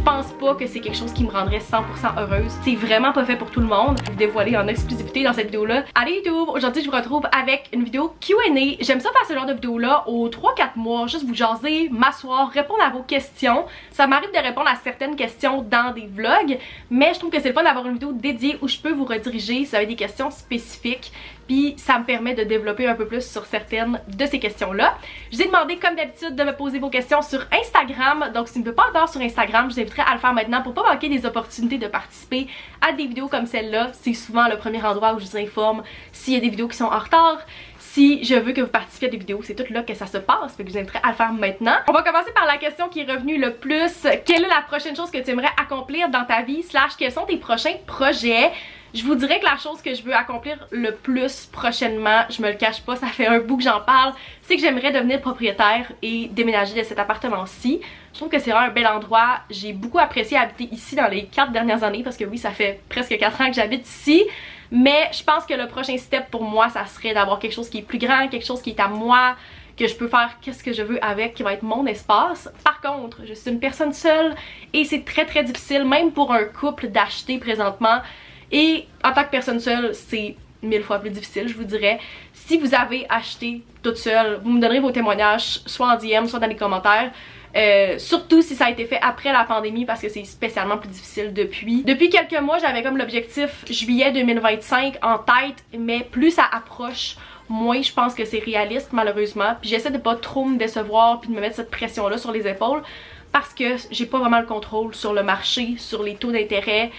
pense pas que c'est quelque chose qui me rendrait 100% heureuse. C'est vraiment pas fait pour tout le monde. Je vais vous dévoiler en exclusivité dans cette vidéo-là. Allez YouTube, aujourd'hui je vous retrouve avec une vidéo Q&A. J'aime ça faire ce genre de vidéo-là aux 3-4 mois, juste vous jaser, m'asseoir, répondre à vos questions. Ça m'arrive de répondre à certaines questions dans des vlogs, mais je trouve que c'est le fun d'avoir une vidéo dédiée où je peux vous rediriger si vous avez des questions spécifiques. Puis ça me permet de développer un peu plus sur certaines de ces questions-là. Je vous ai demandé comme d'habitude de me poser vos questions sur Instagram. Donc si vous ne me pas encore sur Instagram, je vous inviterai à le faire maintenant pour pas manquer des opportunités de participer à des vidéos comme celle-là. C'est souvent le premier endroit où je vous informe s'il y a des vidéos qui sont en retard. Si je veux que vous participiez à des vidéos, c'est tout là que ça se passe, fait que je vous inviterai à le faire maintenant. On va commencer par la question qui est revenue le plus. Quelle est la prochaine chose que tu aimerais accomplir dans ta vie / quels sont tes prochains projets? Je vous dirais que la chose que je veux accomplir le plus prochainement, je me le cache pas, ça fait un bout que j'en parle, c'est que j'aimerais devenir propriétaire et déménager de cet appartement-ci. Je trouve que c'est vraiment un bel endroit. J'ai beaucoup apprécié habiter ici dans les 4 dernières années parce que oui, ça fait presque 4 ans que j'habite ici. Mais je pense que le prochain step pour moi, ça serait d'avoir quelque chose qui est plus grand, quelque chose qui est à moi, que je peux faire qu'est-ce que je veux avec, qui va être mon espace. Par contre, je suis une personne seule et c'est très difficile, même pour un couple, d'acheter présentement. Et en tant que personne seule, c'est 1000 fois plus difficile, je vous dirais. Si vous avez acheté toute seule, vous me donnerez vos témoignages, soit en DM, soit dans les commentaires. Surtout si ça a été fait après la pandémie parce que c'est spécialement plus difficile depuis. Depuis quelques mois, j'avais comme l'objectif juillet 2025 en tête, mais plus ça approche, moins je pense que c'est réaliste malheureusement. Puis j'essaie de pas trop me décevoir puis de me mettre cette pression-là sur les épaules parce que j'ai pas vraiment le contrôle sur le marché, sur les taux d'intérêt.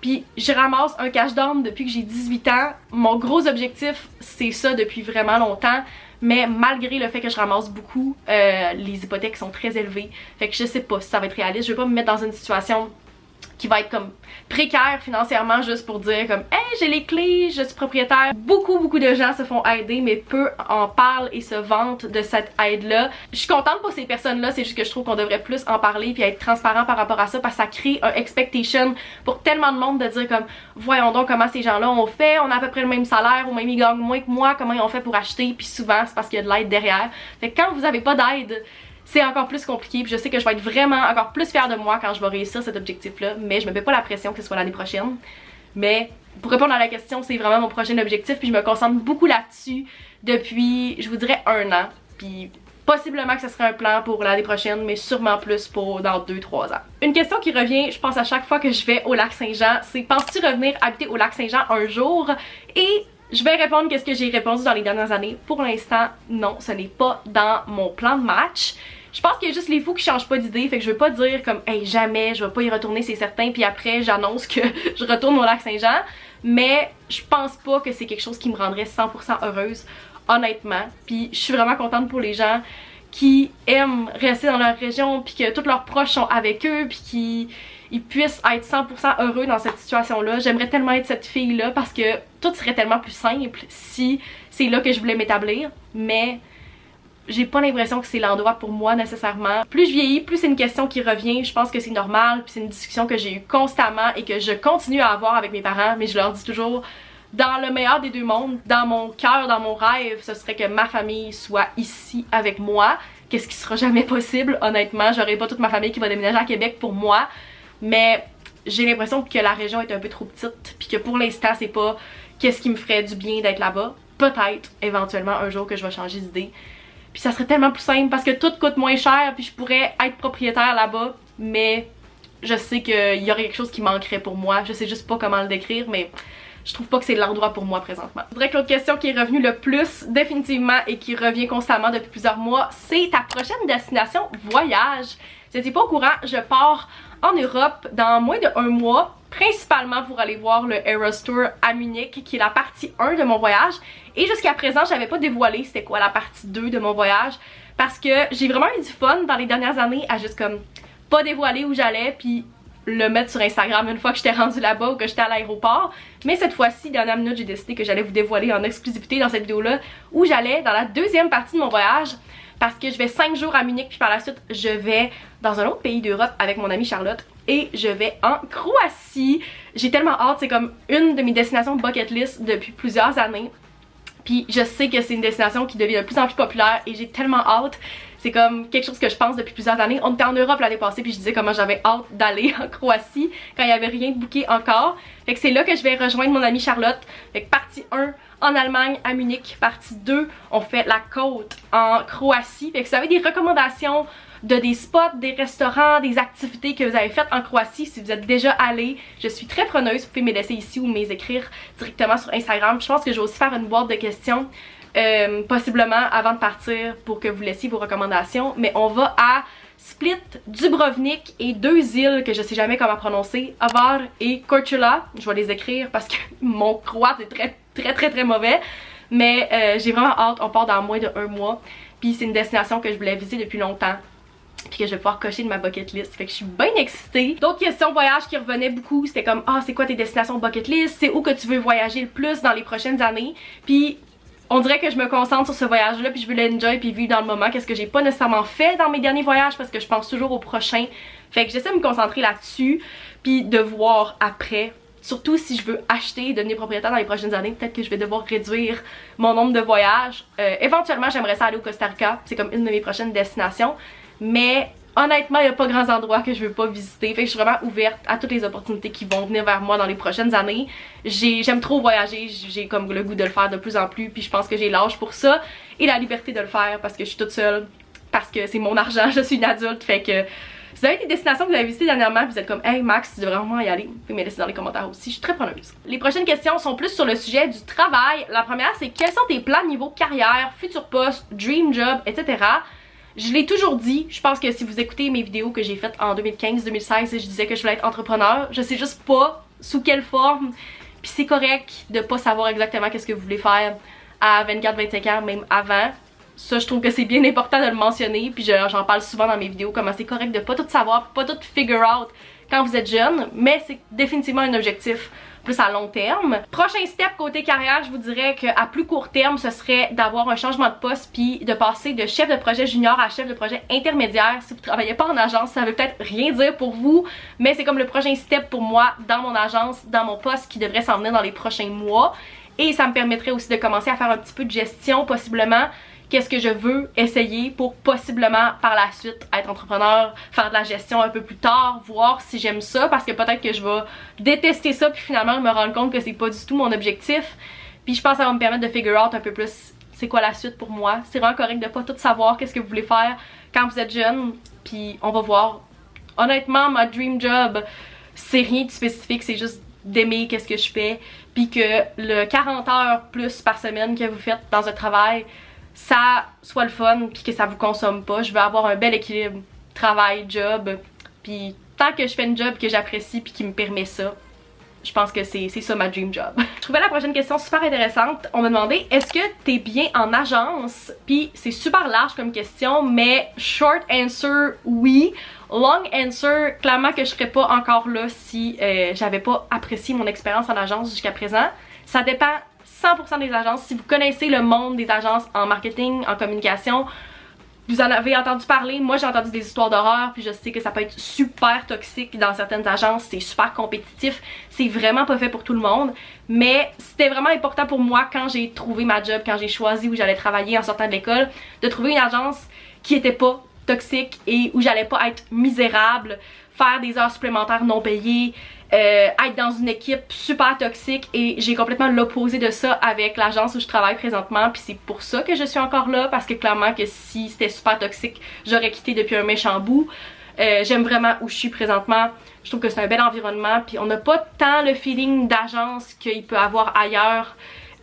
Puis je ramasse un cash down depuis que j'ai 18 ans. Mon gros objectif, c'est ça depuis vraiment longtemps. Mais malgré le fait que je ramasse beaucoup, les hypothèques sont très élevées. Fait que je sais pas si ça va être réaliste. Je vais pas me mettre dans une situation qui va être comme précaire financièrement juste pour dire comme hey, j'ai les clés, je suis propriétaire. Beaucoup de gens se font aider mais peu en parlent et se vantent de cette aide là. Je suis contente pour ces personnes là, c'est juste que je trouve qu'on devrait plus en parler puis être transparent par rapport à ça parce que ça crée un expectation pour tellement de monde de dire comme voyons donc comment ces gens là ont fait, on a à peu près le même salaire ou même ils gagnent moins que moi, comment ils ont fait pour acheter, puis souvent c'est parce qu'il y a de l'aide derrière. Fait que quand vous avez pas d'aide, c'est encore plus compliqué, puis je sais que je vais être vraiment encore plus fière de moi quand je vais réussir cet objectif-là, mais je me mets pas la pression que ce soit l'année prochaine. Mais pour répondre à la question, c'est vraiment mon prochain objectif, puis je me concentre beaucoup là-dessus depuis, je vous dirais, 1 an. Puis possiblement que ce serait un plan pour l'année prochaine, mais sûrement plus pour dans 2-3 ans. Une question qui revient, je pense à chaque fois que je vais au Lac-Saint-Jean, c'est penses-tu revenir habiter au Lac-Saint-Jean un jour? Et je vais répondre qu'est-ce que j'ai répondu dans les dernières années. Pour l'instant, non, ce n'est pas dans mon plan de match. Je pense qu'il y a juste les fous qui changent pas d'idée, fait que je veux pas dire comme hey jamais je vais pas y retourner, c'est certain, puis après j'annonce que je retourne au Lac-Saint-Jean, mais je pense pas que c'est quelque chose qui me rendrait 100% heureuse, honnêtement. Puis je suis vraiment contente pour les gens qui aiment rester dans leur région, puis que tous leurs proches sont avec eux, puis qu'ils puissent être 100% heureux dans cette situation-là. J'aimerais tellement être cette fille-là parce que tout serait tellement plus simple si c'est là que je voulais m'établir, mais j'ai pas l'impression que c'est l'endroit pour moi nécessairement. Plus je vieillis, plus c'est une question qui revient. Je pense que c'est normal, puis c'est une discussion que j'ai eue constamment et que je continue à avoir avec mes parents, mais je leur dis toujours, dans le meilleur des deux mondes, dans mon cœur, dans mon rêve, ce serait que ma famille soit ici avec moi. Qu'est-ce qui sera jamais possible, honnêtement. J'aurai pas toute ma famille qui va déménager à Québec pour moi, mais j'ai l'impression que la région est un peu trop petite, puis que pour l'instant c'est pas qu'est-ce qui me ferait du bien d'être là-bas. Peut-être, éventuellement, un jour que je vais changer d'idée. Puis ça serait tellement plus simple parce que tout coûte moins cher, puis je pourrais être propriétaire là-bas, mais je sais qu'il y aurait quelque chose qui manquerait pour moi. Je sais juste pas comment le décrire, mais je trouve pas que c'est l'endroit pour moi présentement. Je dirais que l'autre question qui est revenue le plus définitivement et qui revient constamment depuis plusieurs mois, c'est ta prochaine destination voyage. Si vous n'étiez pas au courant, je pars en Europe dans moins d'1 mois, principalement pour aller voir le Eras Tour à Munich, qui est la partie 1 de mon voyage. Et jusqu'à présent, j'avais pas dévoilé c'était quoi la partie 2 de mon voyage, parce que j'ai vraiment eu du fun dans les dernières années à juste comme pas dévoiler où j'allais, puis le mettre sur Instagram une fois que j'étais rendue là-bas ou que j'étais à l'aéroport. Mais cette fois-ci, dernière minute, j'ai décidé que j'allais vous dévoiler en exclusivité dans cette vidéo-là où j'allais dans la deuxième partie de mon voyage, parce que je vais 5 jours à Munich, puis par la suite, je vais dans un autre pays d'Europe avec mon amie Charlotte. Et je vais en Croatie. J'ai tellement hâte, c'est comme une de mes destinations bucket list depuis plusieurs années. Puis je sais que c'est une destination qui devient de plus en plus populaire et j'ai tellement hâte. C'est comme quelque chose que je pense depuis plusieurs années. On était en Europe l'année passée puis je disais comment j'avais hâte d'aller en Croatie quand il n'y avait rien de booké encore. Fait que c'est là que je vais rejoindre mon amie Charlotte. Fait que partie 1 en Allemagne à Munich, partie 2 on fait la côte en Croatie. Fait que si vous avez des recommandations de des spots, des restaurants, des activités que vous avez faites en Croatie, si vous êtes déjà allé, je suis très preneuse. Vous pouvez me laisser ici ou m'écrire directement sur Instagram. Je pense que je vais aussi faire une boîte de questions possiblement avant de partir pour que vous laissiez vos recommandations. Mais on va à Split, Dubrovnik et 2 îles que je sais jamais comment prononcer, Hvar et Korčula. Je vais les écrire parce que mon croate est très mauvais. Mais j'ai vraiment hâte, on part dans moins de 1 mois. Puis c'est une destination que je voulais visiter depuis longtemps. Puis que je vais pouvoir cocher de ma bucket list. Fait que je suis bien excitée. D'autres questions voyage qui revenaient beaucoup, c'était comme ah, c'est quoi tes destinations bucket list? C'est où que tu veux voyager le plus dans les prochaines années? Puis on dirait que je me concentre sur ce voyage-là, puis je veux l'enjoy puis vivre dans le moment. Qu'est-ce que j'ai pas nécessairement fait dans mes derniers voyages parce que je pense toujours au prochain. Fait que j'essaie de me concentrer là-dessus, puis de voir après. Surtout si je veux acheter et devenir propriétaire dans les prochaines années, peut-être que je vais devoir réduire mon nombre de voyages. Éventuellement, j'aimerais ça aller au Costa Rica. C'est comme une de mes prochaines destinations. Mais honnêtement, il n'y a pas grands endroits que je veux pas visiter. Fait que je suis vraiment ouverte à toutes les opportunités qui vont venir vers moi dans les prochaines années. J'aime trop voyager, j'ai comme le goût de le faire de plus en plus. Puis je pense que j'ai l'âge pour ça et la liberté de le faire parce que je suis toute seule. Parce que c'est mon argent, je suis une adulte. Fait que si vous avez des destinations que vous avez visitées dernièrement, vous êtes comme hey Max, tu devrais vraiment y aller, vous pouvez me laisser dans les commentaires aussi, je suis très preneuse. Les prochaines questions sont plus sur le sujet du travail. La première c'est quels sont tes plans niveau carrière, futur poste, dream job, etc. Je l'ai toujours dit, je pense que si vous écoutez mes vidéos que j'ai faites en 2015-2016, je disais que je voulais être entrepreneur, je sais juste pas sous quelle forme, puis c'est correct de pas savoir exactement qu'est-ce que vous voulez faire à 24-25 ans, même avant. Ça, je trouve que c'est bien important de le mentionner, puis j'en parle souvent dans mes vidéos, comment c'est correct de pas tout savoir, pas tout figure out quand vous êtes jeune, mais c'est définitivement un objectif plus à long terme. Prochain step côté carrière, je vous dirais qu'à plus court terme, ce serait d'avoir un changement de poste puis de passer de chef de projet junior à chef de projet intermédiaire. Si vous travaillez pas en agence, ça veut peut-être rien dire pour vous, mais c'est comme le prochain step pour moi dans mon agence, dans mon poste qui devrait s'en venir dans les prochains mois. Et ça me permettrait aussi de commencer à faire un petit peu de gestion possiblement. Qu'est-ce que je veux essayer pour possiblement par la suite être entrepreneur, faire de la gestion un peu plus tard, voir si j'aime ça parce que peut-être que je vais détester ça puis finalement me rendre compte que c'est pas du tout mon objectif. Puis je pense que ça va me permettre de figure out un peu plus c'est quoi la suite pour moi. C'est vraiment correct de pas tout savoir qu'est-ce que vous voulez faire quand vous êtes jeune puis on va voir. Honnêtement, ma dream job, c'est rien de spécifique, c'est juste d'aimer qu'est-ce que je fais puis que le 40 heures plus par semaine que vous faites dans un travail, ça soit le fun puis que ça vous consomme pas. Je veux avoir un bel équilibre travail, job, puis tant que je fais une job que j'apprécie puis qui me permet ça, je pense que c'est ça ma dream job. Je trouvais la prochaine question super intéressante. On m'a demandé est-ce que t'es bien en agence? Puis c'est super large comme question, mais short answer oui. Long answer, clairement que je serais pas encore là si j'avais pas apprécié mon expérience en agence jusqu'à présent. Ça dépend 100% des agences. Si vous connaissez le monde des agences en marketing, en communication, vous en avez entendu parler. Moi j'ai entendu des histoires d'horreur puis je sais que ça peut être super toxique dans certaines agences, c'est super compétitif, c'est vraiment pas fait pour tout le monde, mais c'était vraiment important pour moi quand j'ai trouvé ma job, quand j'ai choisi où j'allais travailler en sortant de l'école, de trouver une agence qui était pas toxique et où j'allais pas être misérable, faire des heures supplémentaires non payées, être dans une équipe super toxique, et j'ai complètement l'opposé de ça avec l'agence où je travaille présentement, puis c'est pour ça que je suis encore là, parce que clairement que si c'était super toxique, j'aurais quitté depuis un méchant bout. J'aime vraiment où je suis présentement, je trouve que c'est un bel environnement, puis on n'a pas tant le feeling d'agence qu'il peut avoir ailleurs.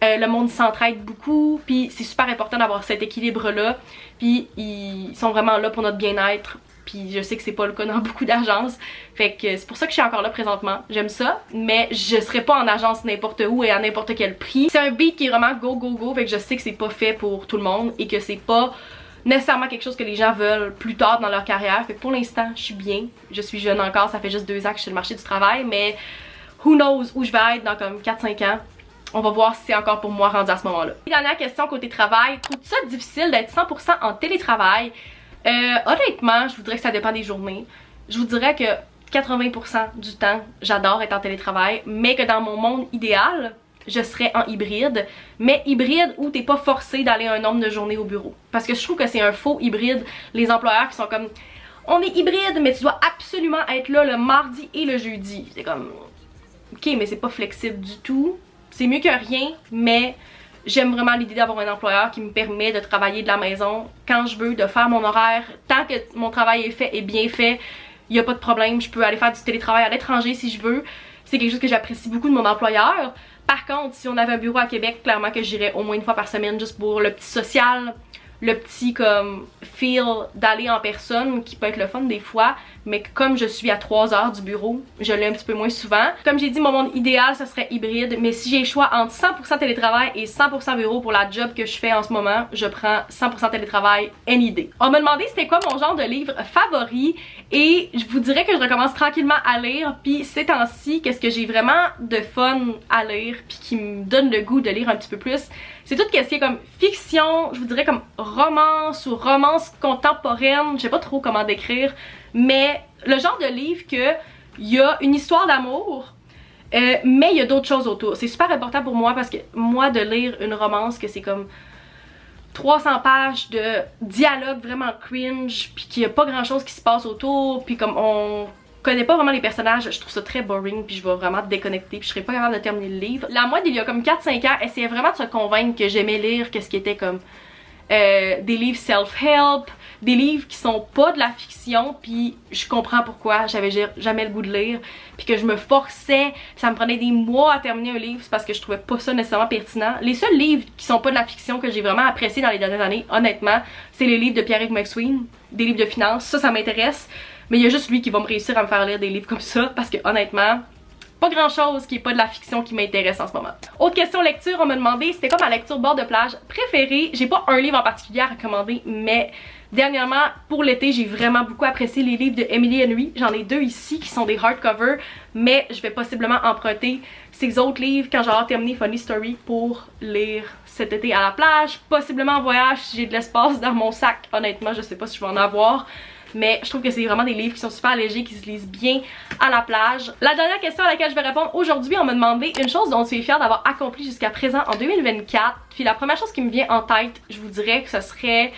Le monde s'entraide beaucoup, puis c'est super important d'avoir cet équilibre là, puis ils sont vraiment là pour notre bien-être. Puis je sais que c'est pas le cas dans beaucoup d'agences. Fait que c'est pour ça que je suis encore là présentement. J'aime ça. Mais je serai pas en agence n'importe où et à n'importe quel prix. C'est un beat qui est vraiment go go go. Fait que je sais que c'est pas fait pour tout le monde. Et que c'est pas nécessairement quelque chose que les gens veulent plus tard dans leur carrière. Fait que pour l'instant, je suis bien. Je suis jeune encore. Ça fait juste 2 ans que je suis sur le marché du travail. Mais who knows où je vais être dans comme 4-5 ans. On va voir si c'est encore pour moi rendu à ce moment-là. Dernière question côté travail. Trouves-tu ça difficile d'être 100% en télétravail? Honnêtement, je vous dirais que ça dépend des journées. Je vous dirais que 80% du temps, j'adore être en télétravail, mais que dans mon monde idéal, je serais en hybride, mais hybride où t'es pas forcé d'aller un nombre de journées au bureau. Parce que je trouve que c'est un faux hybride, les employeurs qui sont comme on est hybride, mais tu dois absolument être là le mardi et le jeudi. C'est comme ok, mais c'est pas flexible du tout. C'est mieux que rien, mais j'aime vraiment l'idée d'avoir un employeur qui me permet de travailler de la maison quand je veux, de faire mon horaire. Tant que mon travail est fait et bien fait, il n'y a pas de problème. Je peux aller faire du télétravail à l'étranger si je veux. C'est quelque chose que j'apprécie beaucoup de mon employeur. Par contre, si on avait un bureau à Québec, clairement que j'irais au moins une fois par semaine juste pour le petit social, le petit comme feel d'aller en personne qui peut être le fun des fois, mais comme je suis à 3 heures du bureau, je l'ai un petit peu moins souvent. Comme j'ai dit, mon monde idéal ce serait hybride, mais si j'ai le choix entre 100% télétravail et 100% bureau pour la job que je fais en ce moment, je prends 100% télétravail any day. On m'a demandé c'était quoi mon genre de livre favori et je vous dirais que je recommence tranquillement à lire, puis ces temps-ci, qu'est-ce que j'ai vraiment de fun à lire puis qui me donne le goût de lire un petit peu plus, c'est tout ce qui est comme fiction, je vous dirais comme romance ou romance contemporaine, je sais pas trop comment décrire, mais le genre de livre que il y a une histoire d'amour, mais il y a d'autres choses autour. C'est super important pour moi parce que moi de lire une romance que c'est comme 300 pages de dialogue vraiment cringe, puis qu'il y a pas grand chose qui se passe autour, puis comme on connais pas vraiment les personnages, je trouve ça très boring, puis je vais vraiment déconnecter, puis je serais pas capable de terminer le livre. La moi, il y a comme 4-5 ans, essayait vraiment de se convaincre que j'aimais lire qu'est-ce qui était comme des livres self-help, des livres qui sont pas de la fiction, puis je comprends pourquoi j'avais jamais le goût de lire, puis que je me forçais, ça me prenait des mois à terminer un livre, c'est parce que je trouvais pas ça nécessairement pertinent. Les seuls livres qui sont pas de la fiction que j'ai vraiment apprécié dans les dernières années, honnêtement, c'est les livres de Pierre-Yves McSween, des livres de finance, ça m'intéresse, mais il y a juste lui qui va me réussir à me faire lire des livres comme ça, parce que honnêtement, pas grand chose qui est pas de la fiction qui m'intéresse en ce moment. Autre question lecture, on m'a demandé c'était quoi ma lecture bord de plage préférée. J'ai pas un livre en particulier à recommander, mais dernièrement pour l'été j'ai vraiment beaucoup apprécié les livres de Emily Henry. J'en ai 2 ici qui sont des hardcovers, mais je vais possiblement emprunter ces autres livres quand j'aurai terminé Funny Story pour lire cet été à la plage, possiblement en voyage si j'ai de l'espace dans mon sac. Honnêtement je sais pas si je vais en avoir, mais je trouve que c'est vraiment des livres qui sont super légers, qui se lisent bien à la plage. La dernière question à laquelle je vais répondre aujourd'hui, on m'a demandé une chose dont tu es fière d'avoir accompli jusqu'à présent en 2024. Puis la première chose qui me vient en tête, je vous dirais que ce serait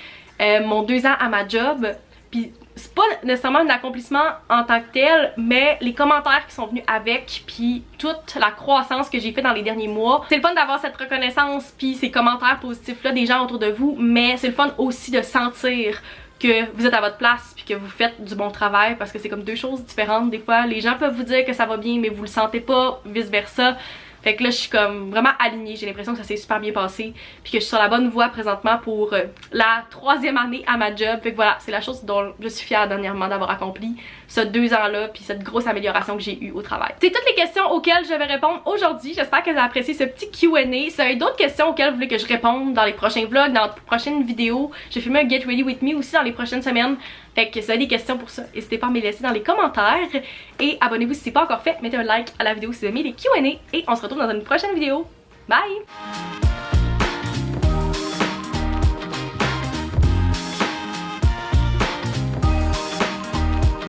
mon 2 ans à ma job. Puis c'est pas nécessairement un accomplissement en tant que tel, mais les commentaires qui sont venus avec, puis toute la croissance que j'ai fait dans les derniers mois. C'est le fun d'avoir cette reconnaissance puis ces commentaires positifs là des gens autour de vous, mais c'est le fun aussi de sentir que vous êtes à votre place puis que vous faites du bon travail, parce que c'est comme 2 choses différentes. Des fois les gens peuvent vous dire que ça va bien mais vous le sentez pas, vice versa. Fait que là je suis comme vraiment alignée, j'ai l'impression que ça s'est super bien passé puis que je suis sur la bonne voie présentement pour la 3e année à ma job. Fait que voilà, c'est la chose dont je suis fière dernièrement d'avoir accompli ce 2 ans là puis cette grosse amélioration que j'ai eue au travail. C'est toutes les questions auxquelles je vais répondre aujourd'hui. J'espère que vous avez apprécié ce petit Q&A. Si vous avez d'autres questions auxquelles vous voulez que je réponde dans les prochains vlogs, dans les prochaines vidéos, je vais filmer un Get Ready With Me aussi dans les prochaines semaines. Fait que si vous avez des questions pour ça, n'hésitez pas à me les laisser dans les commentaires. Et abonnez-vous si ce n'est pas encore fait, mettez un like à la vidéo si vous aimez les Q&A. Et on se retrouve dans une prochaine vidéo. Bye!